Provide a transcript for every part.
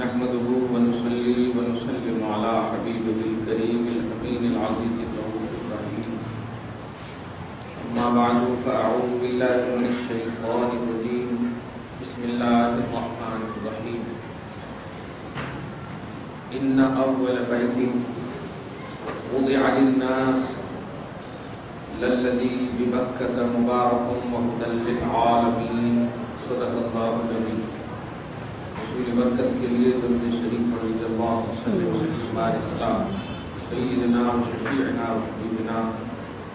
نحمده ونصلي ونسلم على حبيبه الكريم الأمين العزيز الرؤوف الرحيم. أما بعد فأعوذ بالله من الشيطان الرجيم. بسم الله الرحمن الرحيم. إن أول بيت وضع للناس للذي ببكة مبارك وهدى للعالمين. صدق الله العظيم. رسول برکت کے لیے درود شریف رضی اللہ عنہ سیدنا و شفیعنا و حبیبنا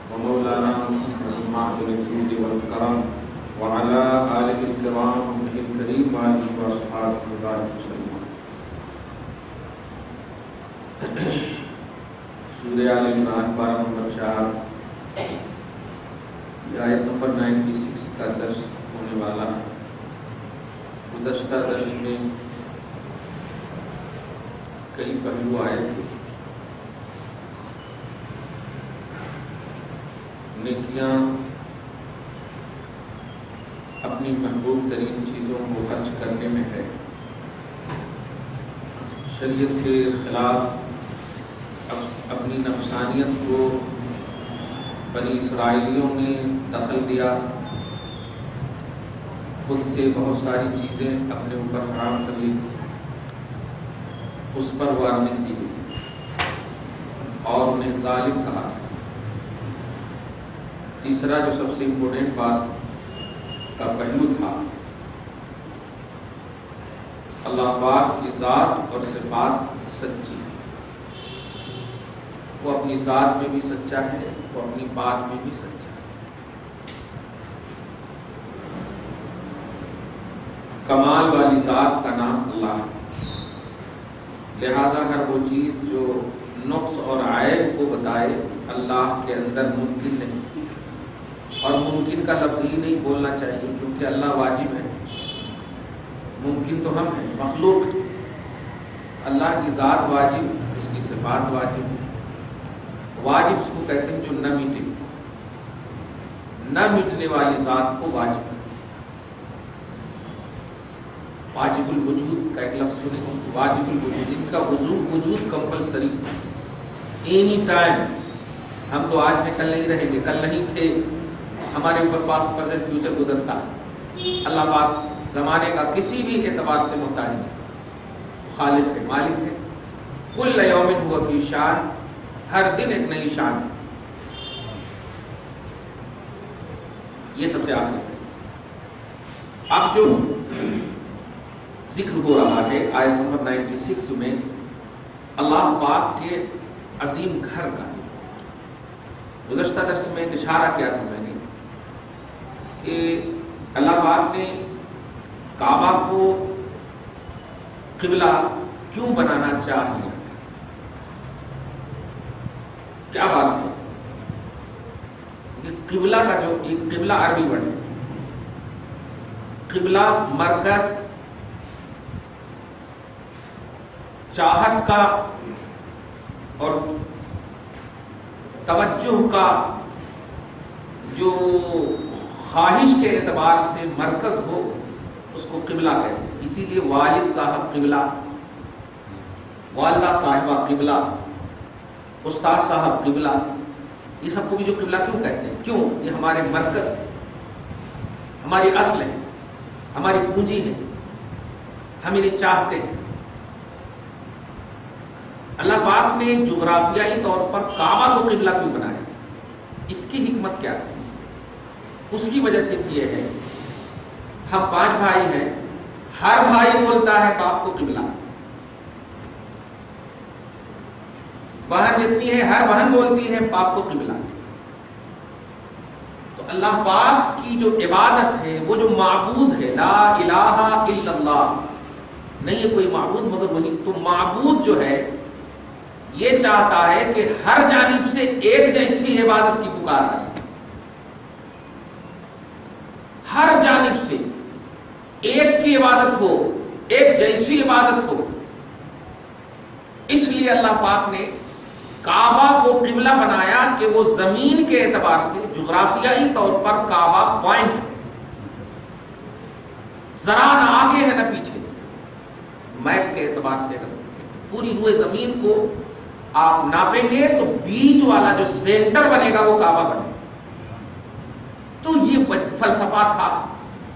و مولانا محمد معد الجود والکرم وعلى آلہ الکرام وصحبہ الکریم وآلہ وصحبہ مبارک وسلم. سورہ آل عمران پارہ نمبر 4 یہ آیت نمبر 96 کا درس ہونے والا ہے. گزشتہ درس میں کئی پہلو آئے تھے. نیکیاں اپنی محبوب ترین چیزوں کو خرچ کرنے میں ہے. شریعت کے خلاف اپنی نفسانیت کو بنی اسرائیلیوں نے دخل دیا. خود سے بہت ساری چیزیں اپنے اوپر حرام کر لی. اس پر وارننگ دی گئی اور انہیں ظالم کہا. تیسرا جو سب سے امپورٹنٹ بات کا پہلو تھا، اللہ پاک کی ذات اور صفات سچی ہے. وہ اپنی ذات میں بھی سچا ہے، وہ اپنی بات میں بھی سچا ہے. کمال والی ذات کا نام اللہ ہے. لہذا ہر وہ چیز جو نقص اور عیب کو بتائے اللہ کے اندر ممکن نہیں، اور ممکن کا لفظ ہی نہیں بولنا چاہیے کیونکہ اللہ واجب ہے. ممکن تو ہم ہیں، مخلوق. اللہ کی ذات واجب، اس کی صفات واجب. واجب اس کو کہتے ہیں جو نہ مٹے. نہ مٹنے والی ذات کو واجب. واجب الوجود کا ایک لفظ سنے ہو، واجب الوجود. ان کا وجود کمپلسری، اینی ٹائم. ہم تو آج ہیں کل نہیں رہیں گے، کل نہیں تھے. ہمارے اوپر پاسٹ پریزنٹ فیوچر گزرتا. اللہ پاک زمانے کا کسی بھی اعتبار سے محتاج نہیں. خالق ہے، مالک ہے. کل یوم ہوا فی شان. ہر دن ایک نئی شان. یہ سب سے آخر ہے. اب جو ذکر ہو رہا ہے آیت نمبر 96 میں اللہ پاک کے عظیم گھر کا ذکر. گزشتہ درس میں ایک اشارہ کیا تھا میں نے کہ اللہ پاک نے کعبہ کو قبلہ کیوں بنانا چاہ لیا. کیا بات ہے کہ قبلہ کا جو ایک قبلہ عربی ورڈ ہے. قبلہ مرکز، چاہت کا اور توجہ کا، جو خواہش کے اعتبار سے مرکز ہو اس کو قبلہ کہتے ہیں. اسی لیے والد صاحب قبلہ، والدہ صاحبہ قبلہ، استاد صاحب قبلہ، یہ سب کو بھی جو قبلہ کیوں کہتے ہیں؟ کیوں؟ یہ ہمارے مرکز ہے، ہماری اصل ہے، ہماری پونجی ہے. ہم انہیں چاہتے ہیں. اللہ پاک نے جغرافیائی طور پر کعبہ کو قبلہ کیوں بنایا؟ اس کی حکمت کیا ہے؟ اس کی وجہ سے یہ ہے، ہم 5 بھائی ہیں، ہر بھائی بولتا ہے باپ کو قبلہ. بہن جتنی ہے ہر بہن بولتی ہے باپ کو قبلہ. تو اللہ پاک کی جو عبادت ہے، وہ جو معبود ہے، لا الہ الا اللہ، نہیں ہے کوئی معبود مگر وہی. تو معبود جو ہے یہ چاہتا ہے کہ ہر جانب سے ایک جیسی عبادت کی پکار آئے. ہر جانب سے ایک کی عبادت ہو، ایک جیسی عبادت ہو. اس لیے اللہ پاک نے کعبہ کو قبلہ بنایا کہ وہ زمین کے اعتبار سے جغرافیائی طور پر کعبہ پوائنٹ ہے. ذرا نہ آگے ہے نہ پیچھے. میپ کے اعتبار سے اگر پوری روئے زمین کو آپ ناپیں گے تو بیچ والا جو سینٹر بنے گا وہ کعبہ بنے گا۔ تو یہ فلسفہ تھا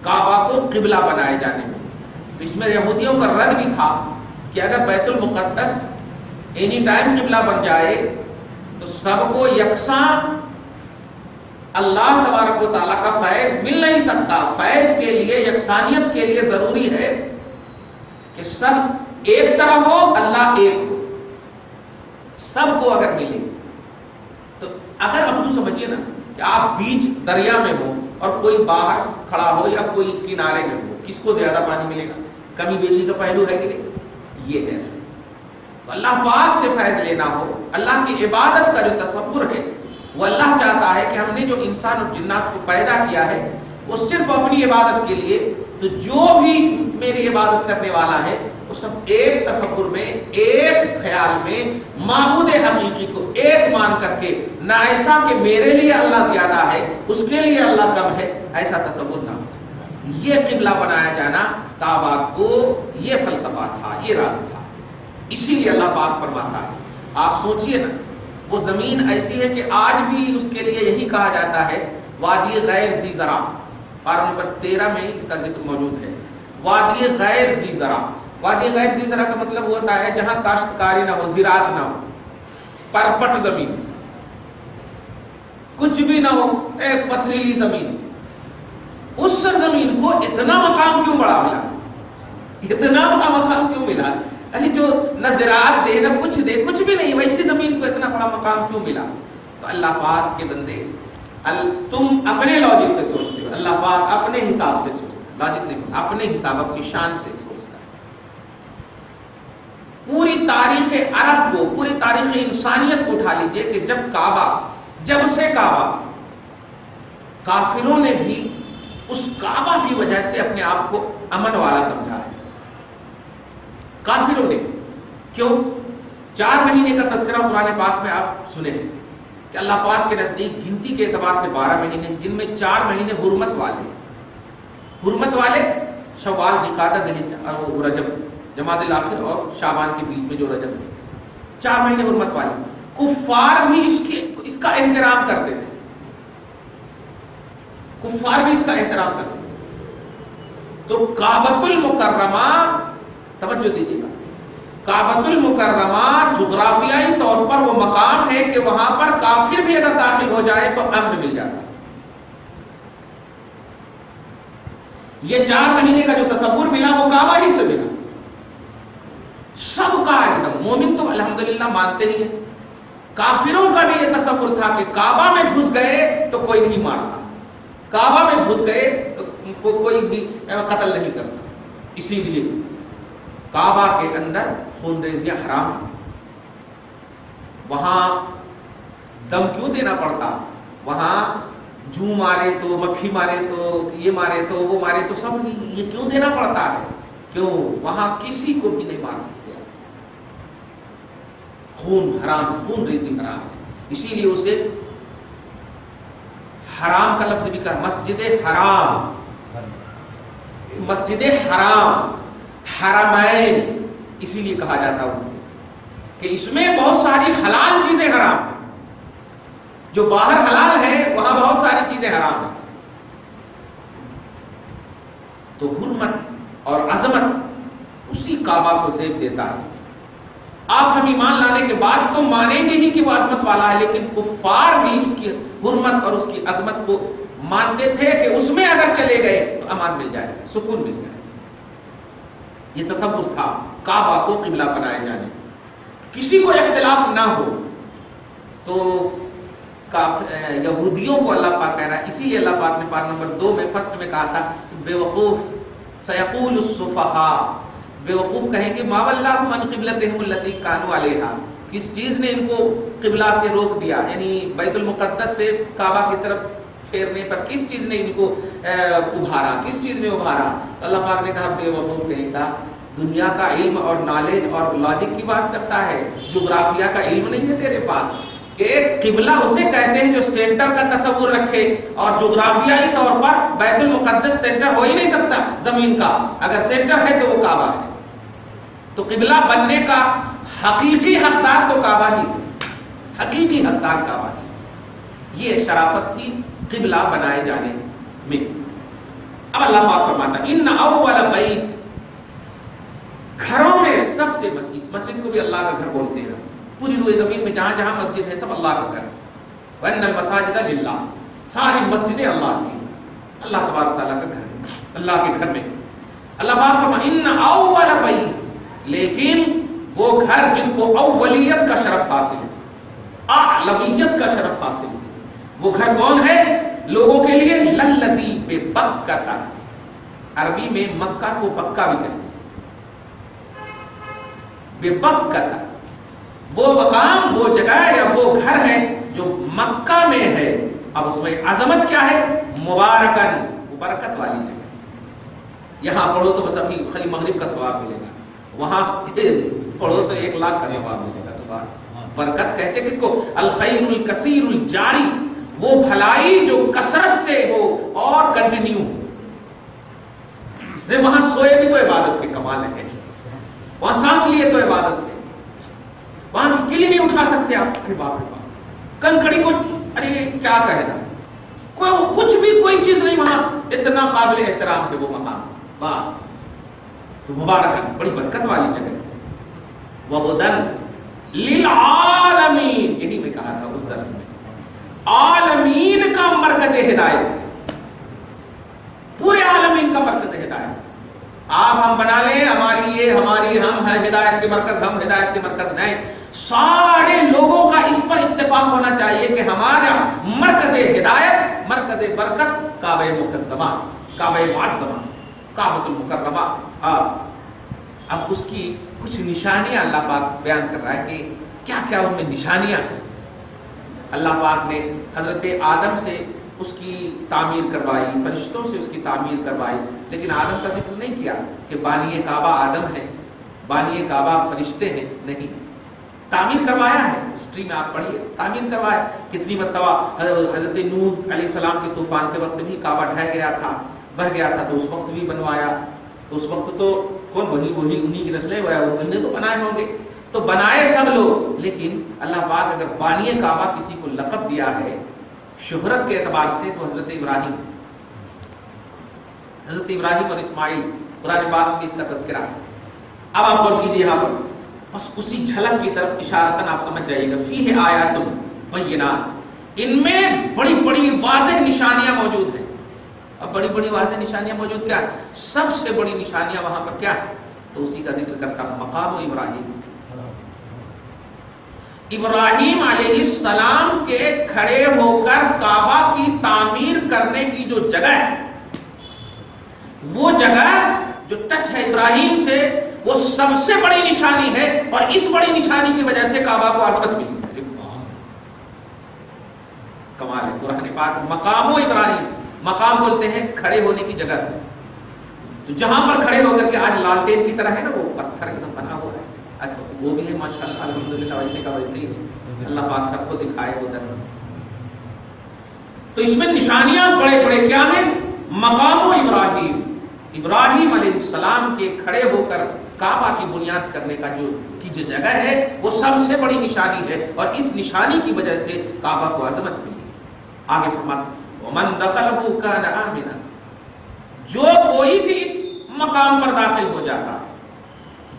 کعبہ کو قبلہ بنائے جانے میں۔ تو اس میں یہودیوں کا رد بھی تھا کہ اگر بیت المقدس اینی ٹائم قبلہ بن جائے تو سب کو یکساں اللہ تبارک و تعالیٰ کا فیض مل نہیں سکتا۔ فیض کے لیے، یکسانیت کے لیے ضروری ہے کہ سب ایک طرح ہو، اللہ ایک ہو، سب کو اگر ملے۔ تو اگر اب تم سمجھیے نا کہ آپ بیچ دریا میں ہو اور کوئی باہر کھڑا ہو یا کوئی کنارے میں ہو، کس کو زیادہ پانی ملے گا؟ کمی بیشی کا پہلو ہے کہ نہیں؟ یہ ہے ایسا۔ تو اللہ پاک سے فیض لینا ہو، اللہ کی عبادت کا جو تصور ہے وہ اللہ چاہتا ہے کہ ہم نے جو انسان اور جنات کو پیدا کیا ہے وہ صرف اپنی عبادت کے لیے، تو جو بھی میری عبادت کرنے والا ہے وہ سب ایک تصور میں، ایک خیال میں معبود حقیقی کو ایک مان کر کے، نہ ایسا کہ میرے لیے اللہ زیادہ ہے اس کے لیے اللہ کم ہے، ایسا تصور نہ ہو۔ یہ قبلہ بنایا جانا کعبہ کو، یہ فلسفہ تھا، یہ راز تھا۔ اسی لیے اللہ پاک فرماتا ہے، آپ سوچئے نا وہ زمین ایسی ہے کہ آج بھی اس کے لیے یہی کہا جاتا ہے وادی غیر ذی زرع، پارہ نمبر 13 میں اس کا ذکر موجود ہے، وادی غیر ذی زرع۔ وادی غیر ذی زرع کا مطلب ہوتا ہے جہاں کاشتکاری نہ ہو، زراعت نہ ہو، پرپٹ زمین، کچھ بھی نہ ہو، ایک پتھریلی زمین۔ اس زمین کو اتنا مقام کیوں بڑا ملا؟ اتنا بڑا مقام کیوں ملا؟ جو نہ زراعت دے نہ کچھ دے، کچھ بھی نہیں، ویسی زمین کو اتنا بڑا مقام کیوں ملا؟ تو اللہ پاک کے بندے، تم اپنے لاجک سے سوچتے ہو، اللہ پاک اپنے حساب سے سوچتا ہے، لاجک نہیں، اپنے حساب، اپنی شان سے سوچتا ہے۔ پوری تاریخ عرب کو، پوری تاریخ انسانیت کو اٹھا لیجئے کہ جب سے کعبہ، کافروں نے بھی اس کعبہ کی وجہ سے اپنے آپ کو امن والا سمجھا ہے۔ کافروں نے کیوں؟ 4 مہینے کا تذکرہ قرآن پاک میں آپ سنے ہیں کہ اللہ پاک کے نزدیک گنتی کے اعتبار سے 12 مہینے، جن میں 4 مہینے حرمت والے شوال، ذوالقعدہ، ذوالحجہ اور رجب، جمادی الاخر اور شعبان کے بیچ میں جو رجب ہے، 4 مہینے حرمت والے۔ کفار بھی اس کا احترام کرتے تھے، کفار بھی اس کا احترام کرتے تھے۔ تو کعبۃ المکرمہ، توجہ دیجیے گا، کعبۃ المکرمہ جغرافیائی طور پر وہ مقام ہے کہ وہاں پر کافر بھی اگر داخل ہو جائے تو امن مل جاتا ہے۔ یہ 4 مہینے کا جو تصور ملا وہ کعبہ ہی سے ملا، سب کا ایک دم۔ مومن تو الحمدللہ مانتے ہی ہیں، کافروں کا بھی یہ تصور تھا کہ کعبہ میں گھس گئے تو کوئی نہیں مارتا، کعبہ میں گھس گئے تو کوئی بھی قتل نہیں کرتا۔ اسی لیے کعبہ کے اندر خون ریزیاں حرام ہیں، وہاں دم کیوں دینا پڑتا؟ وہاں جوں مارے تو، مکھی مارے تو، یہ مارے تو، وہ مارے تو، سب یہ کیوں دینا پڑتا ہے؟ کیوں؟ وہاں کسی کو بھی نہیں مار سکتے، خون حرام، خون ریزی حرام ہے۔ اسی لیے اسے حرام کا لفظ بھی کہا، مسجد حرام، مسجد حرام، حرمین اسی لیے کہا جاتا ہے کہ اس میں بہت ساری حلال چیزیں حرام ہیں، جو باہر حلال ہے وہاں بہت ساری چیزیں حرام ہیں۔ تو حرمت اور عظمت اسی کعبہ کو زیب دیتا ہے۔ آپ ہم ایمان لانے کے بعد تو مانیں گے ہی کہ وہ عظمت والا ہے، لیکن کفار بھی اس کی حرمت اور اس کی عظمت کو مانتے تھے کہ اس میں اگر چلے گئے تو امان مل جائے، سکون مل جائے۔ یہ تصور تھا کعبہ کو قبلہ بنائے جانے، کسی کو اختلاف نہ ہو۔ تو یہودیوں کو اللہ پاک کہہ رہا ہے، اسی لیے اللہ پاک نے پارہ نمبر 2 میں فصل میں کہا تھا بے وقوف سیقول السفہاء، بے وقوف کہیں گے ما ولاہم عن قبلتہم التی کانوا علیہا، کس چیز نے ان کو قبلہ سے روک دیا، یعنی بیت المقدس سے کعبہ کی طرف پھیرنے پر کس چیز نے ان کو ابھارا، کس چیز نے ابھارا؟ تو اللہ پاک نے کہا بے وقوف کہیں گا، دنیا کا علم اور نالج اور لاجک کی بات کرتا ہے، جغرافیہ کا علم نہیں ہے تیرے پاس کہ قبلہ اسے کہتے ہیں جو سینٹر کا تصور رکھے، اور جغرافیائی طور پر بیت المقدس سینٹر ہو ہی نہیں سکتا زمین کا، اگر سینٹر ہے تو وہ کعبہ ہے۔ تو قبلہ بننے کا حقیقی حقدار تو کعبہ ہی، حقیقی حقدار کعبہ ہی. یہ شرافت تھی قبلہ بنائے جانے میں. اب اللہ پاک فرماتا ان اول بیت، گھروں میں سب سے اس مسجد کو بھی اللہ کا گھر بولتے ہیں. پوری روئے زمین میں جہاں جہاں مسجد ہے سب اللہ کا گھر. وَإِنَّ الْمَسَاجِدَ لِلَّهِ، ساری مسجدیں اللہ کی، اللہ تبارک تعالیٰ کا گھر ہے. اللہ کے گھر میں اللہ پاک فرماتا ان اول بیت، لیکن وہ گھر جن کو اولیت کا شرف حاصل ہے، اعلویت کا شرف حاصل ہے، وہ گھر کون ہے لوگوں کے لیے؟ للذی ببکہ، عربی میں مکہ کو بکہ بھی کہتے ہیں. ببکہ، وہ مقام، وہ جگہ یا وہ گھر ہے جو مکہ میں ہے. اب اس میں عظمت کیا ہے؟ مبارکن، وہ برکت والی جگہ. یہاں پڑھو تو بس ابھی خالی مغرب کا ثواب ملے گا، وہاں پڑھو تو 1 لاکھ کا ثواب ملے گا. ثواب برکت کہتے کس کو؟ الخیر الکثیر الجاری، وہ بھلائی جو کثرت سے ہو اور کنٹینیو. وہاں سوئے بھی تو عبادت ہے، کمال ہے. وہاں سانس لیے تو عبادت ہے. وہاں کی کلی نہیں اٹھا سکتے آپ، ارے باپ رے باپ، کنکڑی کو ارے کیا کہنا، کچھ بھی کوئی چیز نہیں وہاں. اتنا قابل احترام ہے وہ مقام. واہ، تو مبارکن، بڑی برکت والی جگہ. وَهُدًى لِلْعَالَمِينَ، یہی میں کہا تھا اس درس میں، عالمین کا مرکز ہدایت ہے، پورے عالمین کا مرکز ہدایت. آپ ہم بنا لیں ہماری ہم ہیں ہدایت کے مرکز، ہم ہدایت کے مرکز نہیں. سارے لوگوں کا اس پر اتفاق ہونا چاہیے کہ ہمارا مرکز ہدایت، مرکز برکت کعبہ مکرمہ، کعبہ معظمہ، کعبۃ المکرمہ. اب اس کی کچھ نشانیاں اللہ پاک بیان کر رہا ہے کہ کیا کیا ان میں نشانیاں ہیں. اللہ پاک نے حضرت آدم سے اس کی تعمیر کروائی، فرشتوں سے اس کی تعمیر کروائی، لیکن آدم کا ذکر نہیں کیا کہ بانی کعبہ آدم ہے، بانی کعبہ فرشتے ہیں. نہیں، تعمیر کروایا ہے. ہسٹری میں آپ پڑھیے، تعمیر کروایا. کتنی مرتبہ حضرت نوح علیہ السلام کے طوفان کے وقت بھی کعبہ ڈھہ گیا تھا، بہہ گیا تھا، تو اس وقت بھی بنوایا. تو اس وقت تو کون، وہی انہی کی نسلیں، انہوں نے تو بنائے ہوں گے. تو بنائے سب لوگ، لیکن اللہ پاک اگر بانی کعبہ کسی کو لقب دیا ہے شہرت کے اعتبار سے تو حضرت ابراہیم اور اسماعیل، قرآن پاک میں اس کا تذکرہ ہے. اب آپ غور کیجیے یہاں پر، بس اسی جھلک کی طرف اشارتاً آپ سمجھ جائیے گا. فیہ آیات بینات، ان میں بڑی بڑی واضح نشانیاں موجود ہیں. اب بڑی بڑی واضح نشانیاں موجود کیا ہے؟ سب سے بڑی نشانیاں وہاں پر کیا ہے؟ تو اسی کا ذکر کرتا ہوں. مقام ابراہیم، ابراہیم علیہ السلام کے کھڑے ہو کر کعبہ کی تعمیر کرنے کی جو جگہ ہے، وہ جگہ جو ٹچ ہے ابراہیم سے، وہ سب سے بڑی نشانی ہے. اور اس بڑی نشانی کی وجہ سے کعبہ کو عظمت ملی. کمال ہے. قرآن پاک مقام ابراہیم، مقام بولتے ہیں کھڑے ہونے کی جگہ. تو جہاں پر کھڑے ہو کر کے آج لالٹین کی طرح ہے نا، وہ پتھر ایک دم بنا ہوا ہے، وہ بھی ہے ماشاءاللہ الحمدللہ، ویسے کا ویسے ہی ہے. اللہ پاک سب کو دکھائے ادھر. تو اس میں نشانیاں بڑے بڑے کیا ہیں؟ مقام ابراہیم، ابراہیم علیہ السلام کے کھڑے ہو کر کعبہ کی بنیاد کرنے کا جو جگہ ہے، وہ سب سے بڑی نشانی ہے. اور اس نشانی کی وجہ سے کعبہ کو عظمت ملی. آگے فرماتا وَمَن دَخَلَهُ كَانَ آمِنًا، جو کوئی بھی اس مقام پر داخل ہو جاتا ہے،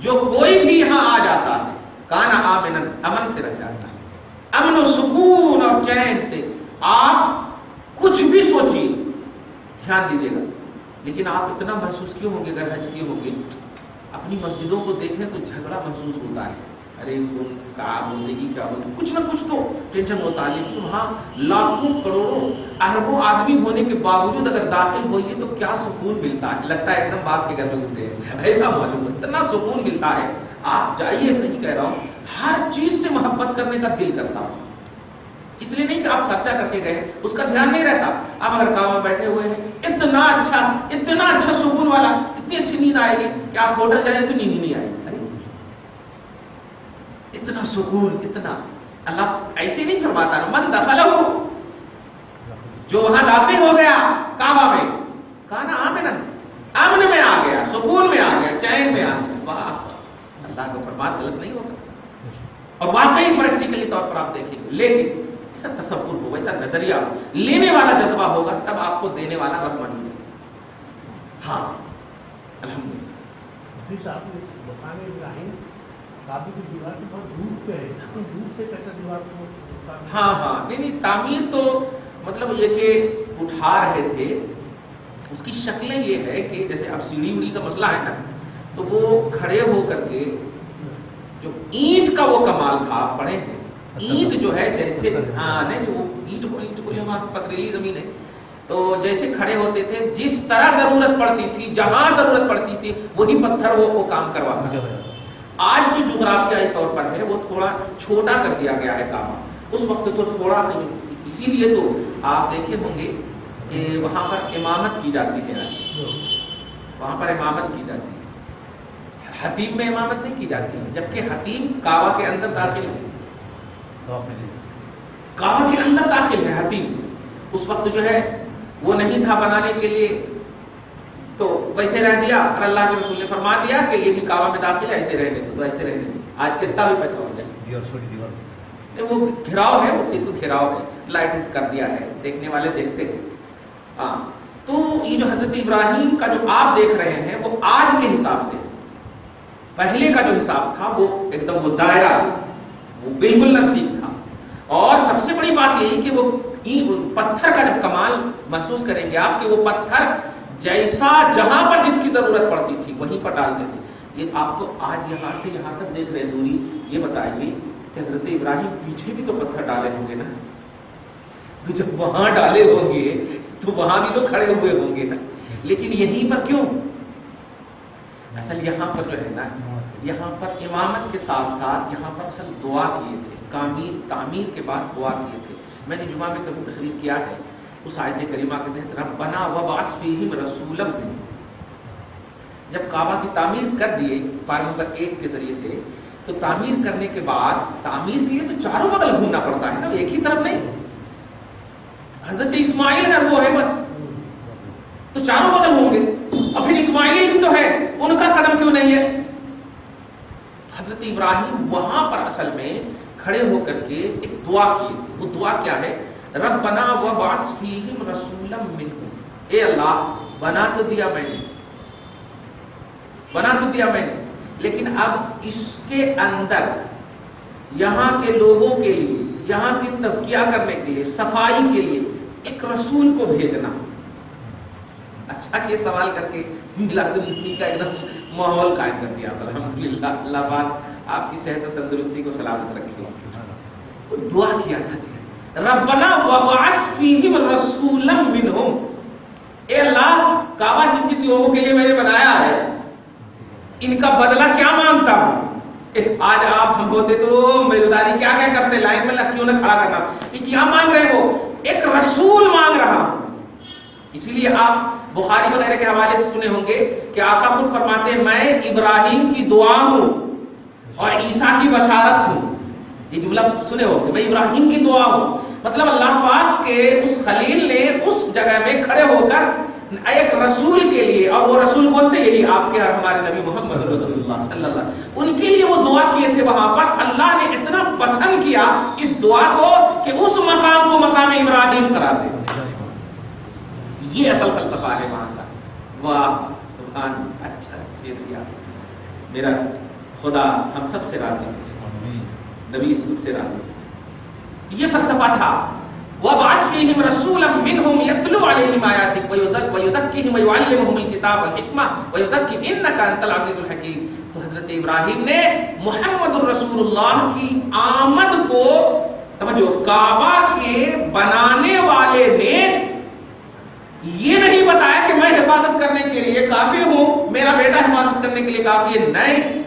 جو کوئی بھی یہاں آ جاتا ہے، کانا آمنا، امن سے رہ جاتا ہے، امن و سکون اور چین سے. آپ کچھ بھی سوچیے، دھیان دیجیے گا، لیکن آپ اتنا محسوس کیوں ہوں گے اگر حج کیے ہوں گے؟ اپنی مسجدوں کو دیکھیں تو جھگڑا محسوس ہوتا ہے. ارے کیا بولتے گی، کیا بولتے، کچھ نہ کچھ تو ٹینشن ہوتا ہے. لیکن وہاں لاکھوں کروڑوں اربوں آدمی ہونے کے باوجود اگر داخل ہوئیے تو کیا سکون ملتا ہے. لگتا ہے ایک دم باپ کے گھر میں گھسے ہیں، ایسا معلوم ہے، اتنا سکون ملتا ہے. آپ جائیے، صحیح کہہ رہا ہوں، ہر چیز سے محبت کرنے کا دل کرتا ہوں. اس لیے نہیں کہ آپ خرچہ کر کے گئے، اس کا دھیان نہیں رہتا. آپ اگر کام میں بیٹھے ہوئے ہیں، اتنا اچھا سکون والا، اتنی اچھی نیند آئے گی کہ آپ ہوٹل جائیں تو نیند ہی نہیں آئے گی. اتنا سکون، اتنا. اللہ ایسے نہیں فرماتا نا، من دخلہ، جو وہاں داخل ہو گیا کعبہ میں، کانا آمنا، امن میں آ گیا، سکون میں آ گیا، چین میں آ گیا. واہ، اللہ کا فرمان غلط نہیں ہو سکتا. اور واقعی پریکٹیکلی طور پر آپ دیکھیں گے. لیکن ایسا تصور ہو, ایسا نظریہ ہو, لینے والا جذبہ ہوگا, تب آپ کو دینے والا رب موجود ہے. ہاں الحمدللہ. آپ نے مقام ابراہیم کعبے کی دیوار کے بہت دور پہ ہے, تو دور سے کیسے دیوار کو؟ ہاں نہیں تعمیر تو مطلب یہ کہ اٹھا رہے تھے, اس کی شکلیں یہ ہے کہ جیسے اب سیڑھی اڑی کا مسئلہ ہے نا, تو وہ کھڑے ہو کر کے جو اینٹ کا وہ کمال تھا, پڑے ہیں اینٹ جو ہے جیسے, ہاں نہیں وہ اینٹ بولے وہاں پتریلی زمین ہے, تو جیسے کھڑے ہوتے تھے, جس طرح ضرورت پڑتی تھی, جہاں ضرورت پڑتی تھی وہی پتھر وہ کام کرواتا ہے. آج جو جغرافیائی طور پر ہے وہ تھوڑا چھوٹا کر دیا گیا ہے کعبہ, اس وقت تو تھوڑا نہیں, اسی لیے تو آپ دیکھے ہوں گے کہ وہاں پر امامت کی جاتی ہے. آج وہاں پر امامت کی جاتی ہے, حتیم میں امامت نہیں کی جاتی ہے, جبکہ حتیم کعبہ کے اندر داخل ہے, کعبہ کے اندر داخل ہے حتیم. اس وقت جو ہے وہ نہیں تھا بنانے کے لیے, تو ویسے رہ دیا, اور اللہ کے رسول نے فرما دیا کہ یہ بھی کعبہ میں داخل ہے, ایسے رہنے دو, تو ایسے رہنے دو. آج کتنا بھی پیسہ ہو جائے, وہ گھراؤ ہے, وہ صرف گھراؤ ہے, لائٹ کر دیا ہے, دیکھنے والے دیکھتے ہیں. ہاں تو یہ جو حضرت ابراہیم کا جو آپ دیکھ رہے ہیں وہ آج کے حساب سے, پہلے کا جو حساب تھا وہ ایک دم وہ دائرہ, وہ بالکل نزدیک تھا. اور سب سے بڑی بات یہی کہ وہ پتھر کا جب کمال محسوس کریں گے آپ, کہ وہ پتھر جیسا جہاں پر جس کی ضرورت پڑتی تھی وہیں پر ڈالتے تھے. یہ آپ تو آج یہاں سے یہاں تک دیکھ رہے دوری, یہ بتائیے کہ حضرت ابراہیم پیچھے بھی تو پتھر ڈالے ہوں گے نا, تو جب وہاں ڈالے ہوں گے تو وہاں بھی تو کھڑے ہوئے ہوں گے نا. لیکن یہیں پر کیوں؟ اصل یہاں پر جو ہے نا, یہاں پر امامت کے ساتھ ساتھ یہاں پر اصل دعا کیے تھے, تعمیر کے بعد دعا کیے تھے. میں نے جمعہ میں کبھی تقریر کیا ہے اس آیت کریمہ کے تحت, ربنا وبعث فیہم رسولا منہم. جب کعبہ کی تعمیر کر دیے پارہ نمبر 1 کے ذریعے سے, تو تعمیر کرنے کے بعد تعمیر کے لیے تو چاروں بغل گھومنا پڑتا ہے نا, ایک ہی طرف نہیں. حضرت اسماعیل ہے وہ ہے بس, تو چاروں بغل ہوں گے, اور پھر اسماعیل بھی تو ہے, ان کا قدم کیوں نہیں ہے؟ حضرت ابراہیم وہاں پر اصل میں کھڑے ہو کر کے ایک دعا کیے تھے. وہ دعا کیا ہے؟ ربنا وبعث فیہم رسولا منہم. اے اللہ, بنا تو دیا میں نے, لیکن اب اس کے اندر یہاں کے لوگوں کے لیے, یہاں کی تزکیہ کرنے کے لیے, صفائی کے لیے ایک رسول کو بھیجنا. اچھا کہ سوال کر کے میلاد النبی کا ایک دم ماحول قائم کر دیا. الحمدللہ, اللہ پاک آپ کی صحت و تندرستی کو سلامت رکھے. وہ دعا کیا تھا, ربنا وبعث فیہم رسولا منہم. اے اللہ, کعبہ جن جن لوگوں کے لیے میں نے بنایا ہے ان کا بدلہ کیا مانگتا ہوں. آج آپ ہم ہوتے تو میلداری کیا کرتے, لائن میں کیوں نہ کھڑا کرنا. یہ کیا مانگ رہے ہو؟ ایک رسول مانگ رہا ہوں. اسی لیے آپ بخاری وغیرہ کے حوالے سے سنے ہوں گے کہ آقا خود فرماتے ہیں میں ابراہیم کی دعا ہوں اور عیسیٰ کی بشارت ہوں. یہ جملہ سنے ہوں گے, میں ابراہیم کی دعا ہوں. مطلب اللہ پاک کے اس خلیل نے اس جگہ میں کھڑے ہو کر ایک رسول کے لیے, اور وہ رسول کون تھے؟ یہی آپ کے اور ہمارے نبی محمد رسول اللہ صلی اللہ علیہ وسلم, ان کے لیے وہ دعا کیے تھے. وہاں پر اللہ نے اتنا پسند کیا اس دعا کو کہ اس مقام کو مقام ابراہیم قرار دے. یہ اصل فلسفہ ہے وہاں کا. واہ سبحان, اچھا چھیڑ دیا. میرا خدا ہم سب سے راضی ہے, نبی سب سے راضی. یہ فلسفہ تھا. وَبَعَثْ فِيهِمْ رَسُولًا مِّنْهُمْ يَتْلُو عَلَيْهِمْ آيَاتِكَ وَيُزَكِّيهِمْ وَيُعَلِّمُهُمُ الْكِتَابَ وَالْحِكْمَةَ وَيُزَكِّيهِمْ إِنَّكَ أَنْتَ الْعَزِيزُ الْحَكِيمُ. تو حضرت ابراہیم نے محمد الرسول اللہ کی آمد کو, توجہ, کعبہ کے بنانے والے نے یہ نہیں بتایا کہ میں حفاظت کرنے کے لیے کافی ہوں, میرا بیٹا حفاظت کرنے کے لیے کافی ہے. نہیں,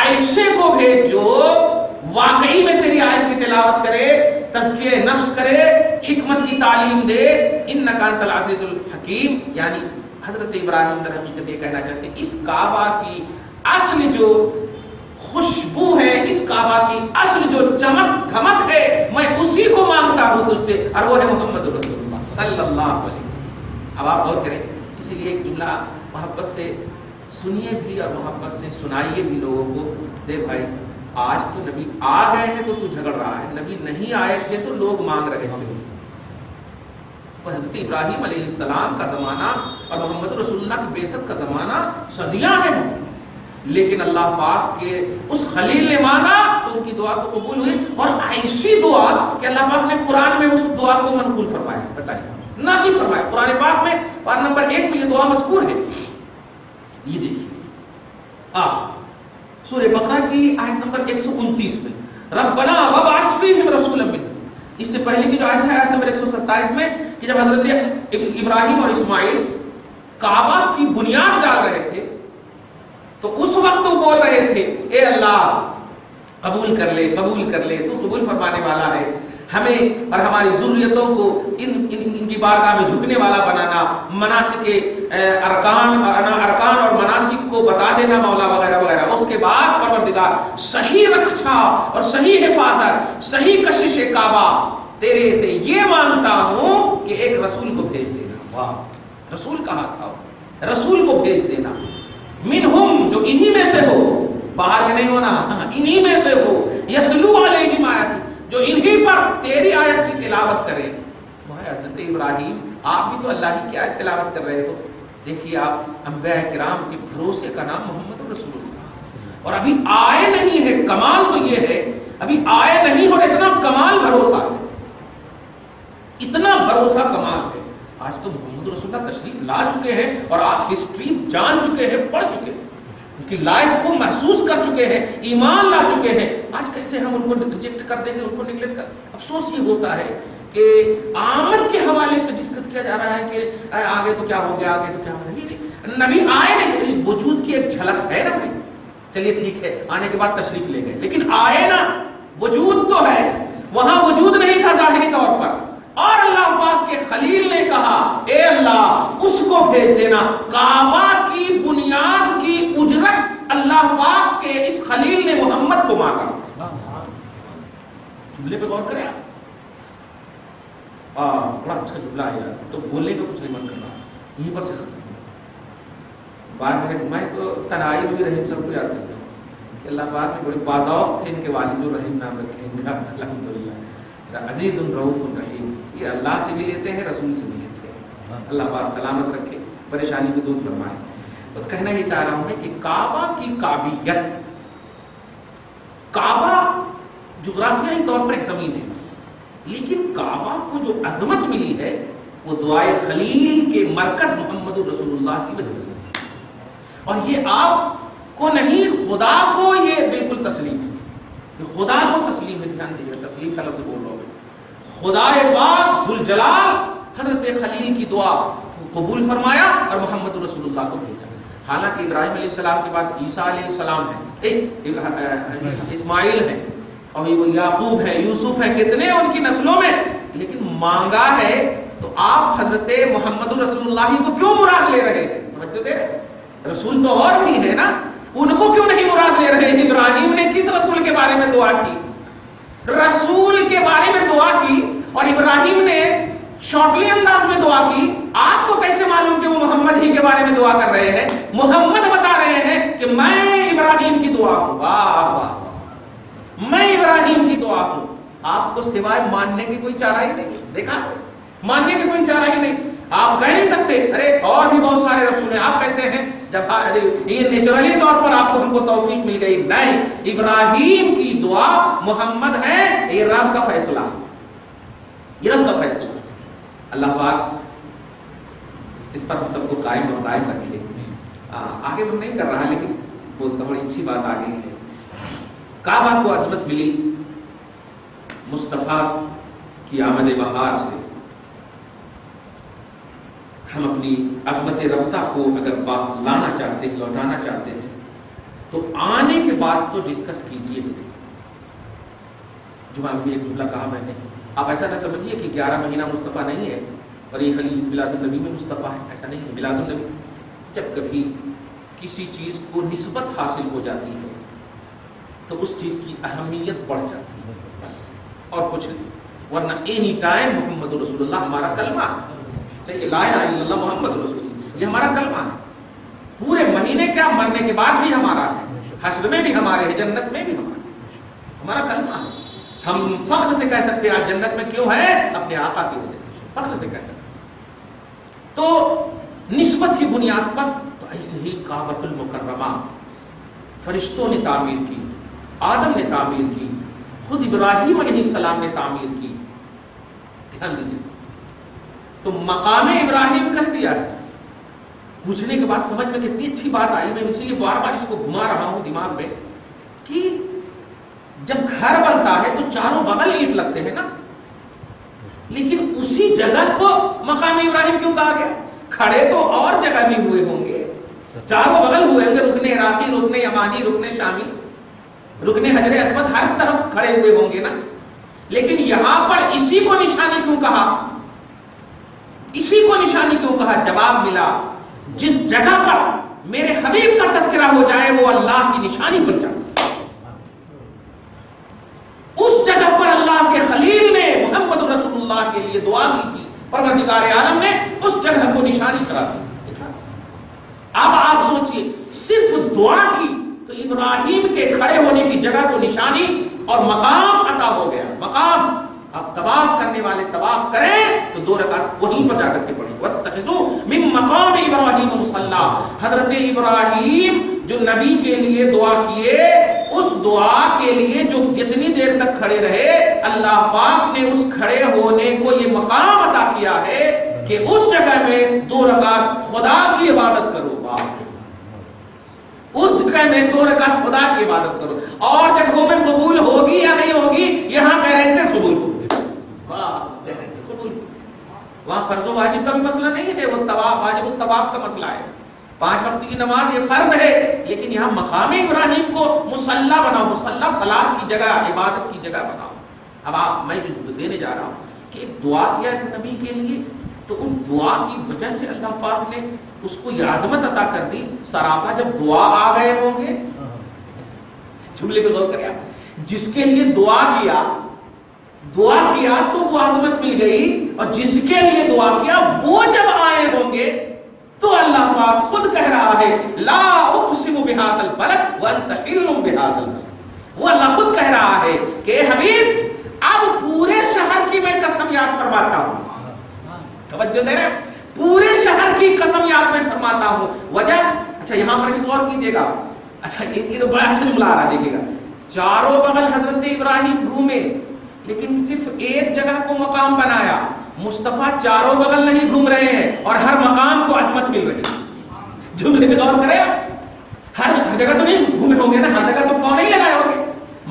ایسے کو بھیج جو واقعی میں تیری آیت کی تلاوت کرے, تزکیہ نفس کرے, حکمت کی تعلیم دے. انک انت العزیز الحکیم. یعنی حضرت ابراہیم در حقیقت یہ کہنا چاہتے ہیں اس کعبہ کی اصل جو خوشبو ہے, اس کعبہ کی اصل جو چمک دھمک ہے, میں اسی کو مانگتا ہوں تجھ سے, اور وہ ہے محمد رسول اللہ صلی اللہ علیہ وسلم. اب آپ غور کریں, اسی لیے ایک جملہ محبت سے سنیے بھی اور محبت سے سنائیے بھی لوگوں کو، دے بھائی آج تو نبی آ گئے ہیں تو جھگڑ رہا ہے، نبی نہیں آئے تھے تو لوگ مانگ رہے تھے۔ حضرت ابراہیم علیہ السلام کا زمانہ اور محمد رسول اللہ کی بعثت کا زمانہ صدیاں ہیں، لیکن اللہ پاک کے اس خلیل نے مانگا تو ان کی دعا کو قبول ہوئی، اور ایسی دعا کہ اللہ پاک نے قرآن میں اس دعا کو منقول فرمایا، بتائیے نقل فرمایا قرآن پاک میں، پارہ نمبر 1 میں یہ دعا مذکور ہے۔ یہ دیکھیے سورہ بقرہ کی آیت نمبر 129 میں، ربنا وابعث فیہم رسولا منہم۔ اس سے پہلے کی جو آیت ہے آیت نمبر 127 میں، کہ جب حضرت ابراہیم اور اسماعیل کعبہ کی بنیاد ڈال رہے تھے تو اس وقت وہ بول رہے تھے اے اللہ قبول کر لے، قبول کر لے، تو قبول فرمانے والا ہے، ہمیں اور ہماری ذریتوں کو ان کی بارگاہ میں جھکنے والا بنانا، مناسک ارکان اور مناسک کو بتا دینا مولا وغیرہ وغیرہ۔ اس کے بعد پروردگار صحیح رکھا اور صحیح حفاظت، صحیح کشش کعبہ تیرے سے یہ مانگتا ہوں کہ ایک رسول کو بھیج دینا۔ واہ، رسول کہا تھا، رسول کو بھیج دینا، منہم جو انہی میں سے ہو، باہر کے نہیں ہونا، انہی میں سے ہو، یتلو علیہم آیاتی جو انہی پر تیری آیت کی تلاوت کرے۔ حضرت ابراہیم آپ بھی تو اللہ ہی کی آیت تلاوت کر رہے ہو۔ دیکھیے آپ انبیاء کرام کے بھروسے کا نام محمد رسول اللہ، اور ابھی آئے نہیں ہے، کمال تو یہ ہے ابھی آئے نہیں، اور اتنا کمال بھروسہ ہے، اتنا بھروسہ کمال ہے۔ آج تو محمد رسول اللہ تشریف لا چکے ہیں اور آپ ہسٹری جان چکے ہیں، پڑھ چکے ہیں، ان کی لائف کو محسوس کر چکے ہیں، ایمان لا چکے ہیں۔ آج کیسے ہم ان کو ریجیکٹ کر دیں گے، ان کو نگلیکٹ کر؟ افسوس یہ ہوتا ہے کہ آمد کے حوالے سے ڈسکس کیا جا رہا ہے کہ آگے تو کیا ہو گیا، آگے تو کیا ہو گیا۔ نبی آئے نہیں، وجود کی ایک جھلک ہے نا بھائی، چلیے ٹھیک ہے آنے کے بعد تشریف لے گئے، لیکن آئے نا، وجود تو ہے، وہاں وجود نہیں تھا ظاہری طور پر، اور اللہ پاک کے خلیل نے کہا اے اللہ اس کو بھیج دینا۔ کعبہ کی بنیاد کی اجرت اللہ پاک کے اس خلیل نے محمد کو مانگا۔ جملے پہ غور کریں آپ، بڑا اچھا جملہ ہے یار، تو بولنے کا کچھ نہیں من کرنا، یہیں پر سے ختم۔ میں تو تنہائی میں بھی رحیم صاحب کو یاد کرتا ہوں کہ اللہ پاک نے بڑے بازوق تھے، ان کے والد الرحیم نام رکھے ان کا، الحمدللہ، عزیز الرؤوف الرحیم۔ یہ اللہ سے بھی لیتے ہیں، رسول سے بھی لیتے ہیں، اللہ پاک سلامت رکھے، پریشانی کو دور فرمائے۔ بس کہنا یہ چاہ رہا ہوں میں کہ کعبہ کی کعبیت، کعبہ جغرافیائی طور پر ایک زمین ہے بس، لیکن کعبہ کو جو عظمت ملی ہے وہ دعائے خلیل کے مرکز محمد رسول اللہ کی وجہ سے، اور یہ آپ کو نہیں خدا کو یہ بالکل تسلیم ہے، خدا کو تسلیم ہے۔ دھیان دیجیے، تسلیم کا لفظ بول رہا ہوں، خدا پاک ذوالجلال حضرت خلیل کی دعا قبول فرمایا اور محمد رسول اللہ کو بھیجا۔ حالانکہ ابراہیم علیہ السلام کے بعد عیسیٰ علیہ السلام ہیں، اسماعیل ہیں، اور یعقوب ہے، یوسف ہے، کتنے ان کی نسلوں میں، لیکن مانگا ہے تو آپ حضرت محمد رسول اللہ کو کیوں مراد لے رہے ہیں؟ توجہ دے، رسول تو اور بھی ہے نا، ان کو کیوں نہیں مراد لے رہے ہیں؟ ابراہیم نے کس رسول کے بارے میں دعا کی؟ رسول کے بارے میں دعا کی، اور ابراہیم نے شارٹلی انداز میں دعا کی۔ آپ کو کیسے معلوم کہ وہ محمد ہی کے بارے میں دعا کر رہے ہیں؟ محمد بتا رہے ہیں کہ میں ابراہیم کی دعا ہوں۔ واہ واہ، میں ابراہیم کی دعا ہوں۔ آپ کو سوائے ماننے کی کوئی چارہ ہی نہیں، دیکھا، ماننے کی کوئی چارہ ہی نہیں۔ آپ کہہ نہیں سکتے ارے اور بھی بہت سارے رسول ہیں، آپ کیسے ہیں؟ جب یہ نیچرلی طور پر آپ کو ہم کو توفیق مل گئی، نہیں، ابراہیم کی دعا محمد ہے، یہ رب کا فیصلہ، یہ رب کا فیصلہ۔ اللہ پاک اس پر ہم سب کو قائم اور دائم رکھے۔ آگے میں نہیں کر رہا لیکن بولتا، بڑی اچھی بات آ گئی ہے۔ کعبہ کو عظمت ملی مصطفیٰ کی آمد بہار سے۔ ہم اپنی عظمت رفتہ کو اگر لانا چاہتے ہیں، لوٹانا چاہتے ہیں، تو آنے کے بعد تو ڈسکس کیجئے ہی۔ جمعہ میں بھی ایک جملہ کہا میں نے، آپ ایسا نہ سمجھیے کہ 11 مہینہ مصطفیٰ نہیں ہے اور یہ خلی میلاد النبی میں مصطفیٰ ہے، ایسا نہیں ہے۔ میلاد النبی جب کبھی کسی چیز کو نسبت حاصل ہو جاتی ہے تو اس چیز کی اہمیت بڑھ جاتی ہے، بس، اور کچھ نہیں، ورنہ اینی ٹائم محمد رسول اللہ ہمارا کلمہ ہے، چاہیے لا الہ الا اللہ محمد رسول اللہ، یہ ہمارا کلمہ ہے۔ پورے مہینے کیا مرنے کے بعد بھی ہمارا ہے، حشر میں بھی ہمارے ہے، جنت میں بھی ہمارا کلمہ ہے. ہم فخر سے کہہ سکتے ہیں آج جنت میں کیوں ہے؟ اپنے آقا کی وجہ سے، فخر سے کہہ سکتے ہیں. تو نسبت کی بنیاد پر تو ایسے ہی کعبۃ المکرمہ فرشتوں نے تعمیر کی، آدم نے تعمیر کی، خود ابراہیم علیہ السلام نے تعمیر کی. دھیان دیجیے، تو مقام ابراہیم کہہ دیا ہے. پوچھنے کے بعد سمجھ میں کتنی اچھی بات آئی، میں اسی لیے بار بار اس کو گھما رہا ہوں دماغ میں، کہ جب گھر بنتا ہے تو چاروں بغل اینٹ لگتے ہیں نا، لیکن اسی جگہ کو مقام ابراہیم کیوں کہا گیا؟ کھڑے تو اور جگہ بھی ہوئے ہوں گے، چاروں بغل ہوئے ہوں گے، رکن عراقی، رکن یمانی، رکن شامی، رکن حجر اسود، ہر طرف کھڑے ہوئے ہوں گے نا. لیکن یہاں پر اسی کو نشانی کیوں کہا؟ اسی کو نشانی کیوں کہا؟ جواب ملا، جس جگہ پر میرے حبیب کا تذکرہ ہو جائے وہ اللہ کی نشانی بن جاتی. اس جگہ پر اللہ کے خلیل نے محمد رسول اللہ کے لیے دعا کی تھی، پروردگار عالم نے اس جگہ کو نشانی کرا دی. اب آپ سوچئے، صرف دعا کی تو ابراہیم کے کھڑے ہونے کی جگہ کو نشانی اور مقام عطا ہو گیا. مقام اب طواف کرنے والے طواف کریں تو 2 رکعت وہیں پر جا کر کے پڑھیں. واتخذوا من مقام ابراہیم مصلی. حضرت ابراہیم جو نبی کے لیے دعا کیے، اس دعا کے لیے جو جتنی دیر تک کھڑے رہے، اللہ پاک نے اس کھڑے ہونے کو یہ مقام عطا کیا ہے کہ اس جگہ میں 2 رکعت خدا کی عبادت کرو. اس جگہ میں 2 رکعت خدا کی عبادت کرو. اور جگہوں میں قبول ہوگی یا نہیں ہوگی؟ یہاں گارنٹیڈ قبول ہوگی. وہاں فرض و واجب کا بھی مسئلہ نہیں ہے، وہ طواف، واجب الطواف کا مسئلہ ہے. 5 وقت کی نماز یہ فرض ہے، لیکن یہاں مقام ابراہیم کو مصلی بناؤ، مصلی صلاۃ کی جگہ، عبادت کی جگہ بناؤ. اب آپ، میں جو دینے جا رہا ہوں کہ ایک دعا کیا ہے نبی کے لیے، تو اس دعا کی وجہ سے اللہ پاک نے اس کو یہ عظمت عطا کر دی. سراپا جب دعا آ گئے ہوں گے، جملے پہ غور کریں آپ، جس کے لیے دعا کیا تو وہ عظمت مل گئی، اور جس کے لیے دعا کیا وہ جب آئے ہوں گے تو اللہ پاک خود کہہ رہا ہے لا اقسم بهذا البلد وانت حل بهذا البلد. وہ اللہ خود کہہ رہا ہے کہ اے حبیب اب پورے شہر کی میں قسم یاد فرماتا ہوں. توجہ دے رہے ہیں؟ پورے شہر کی قسم یاد میں فرماتا ہوں. وجہ، اچھا یہاں پر بھی غور کیجئے گا. اچھا یہ تو بڑا اچھا جملہ آ رہا ہے، دیکھیے گا. چاروں بغل حضرت ابراہیم گھومے، لیکن صرف ایک جگہ کو مقام بنایا. مصطفیٰ چاروں بغل نہیں گھوم رہے ہیں اور ہر مقام کو عظمت مل رہی ہے. جملے پہ غور کریں، ہر جگہ تو نہیں گھومے ہوں گے نا، ہر جگہ تو پاؤں نہیں لگائے ہوں گے،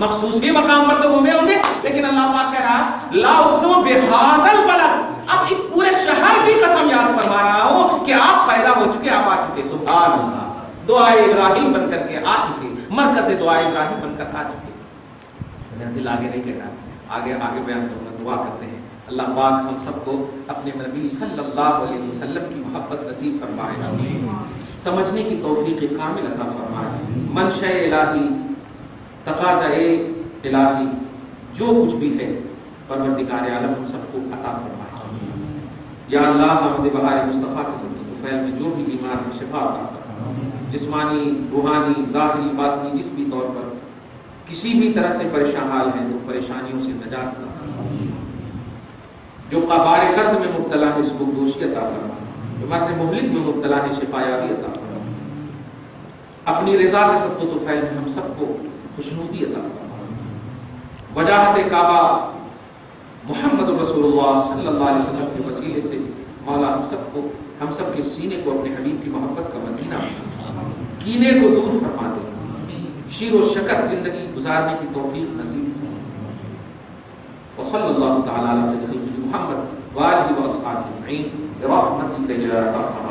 مخصوص ہی مقام پر تو گھومے ہوں گے. لیکن اللہ پاک کہہ رہا لا اقسم بهذا البلد، اب اس پورے شہر کی قسم یاد فرما رہا ہوں کہ آپ پیدا ہو چکے، آپ آ چکے. سبحان اللہ، دعائے ابراہیم بن کر کے آ چکے، مرکز دعائے ابراہیم بن کر آ چکے. میرا دل آگے نہیں کہہ رہا، آگے بیان کرنا. دعا کرتے ہیں اللہ پاک ہم سب کو اپنے نبی صلی اللہ علیہ وسلم کی محبت نصیب فرمائے، سمجھنے کی توفیق کامل عطا فرمائے. منشأ الہی، تقاضا الہی، جو کچھ بھی ہے پروردگار عالم ہم سب کو عطا فرمائے. یا اللہ حمد بہار مصطفیٰ کے صدقے طفیل میں جو بھی بیمار ہے شفا عطا فرما. جسمانی، روحانی، ظاہری، باطنی، جس بھی طور پر کسی بھی طرح سے پریشان حال ہیں تو پریشانیوں سے نجات عطا فرما. جو قبار قرض میں مبتلا ہے اس کو دوشی عطا فرما. جو مرض مہلک میں مبتلا ہے شفا یابی عطا فرما. اپنی رضا کے صدقے طفیل میں ہم سب کو خوشنودی عطا فرما. وجاہت کعبہ محمد رسول اللہ صلی اللہ علیہ وسلم کے وسیلے سے مولا ہم سب کے سینے کو اپنے حبیب کی محبت کا مدینہ بنا، کینے کو دور فرما دے، شیر و شکر زندگی گزارنے کی توفیق نصیب. وصلی اللہ تعالی علی سیدنا محمد وآلہ واصحابہ اجمعین برحمتک یا ارحم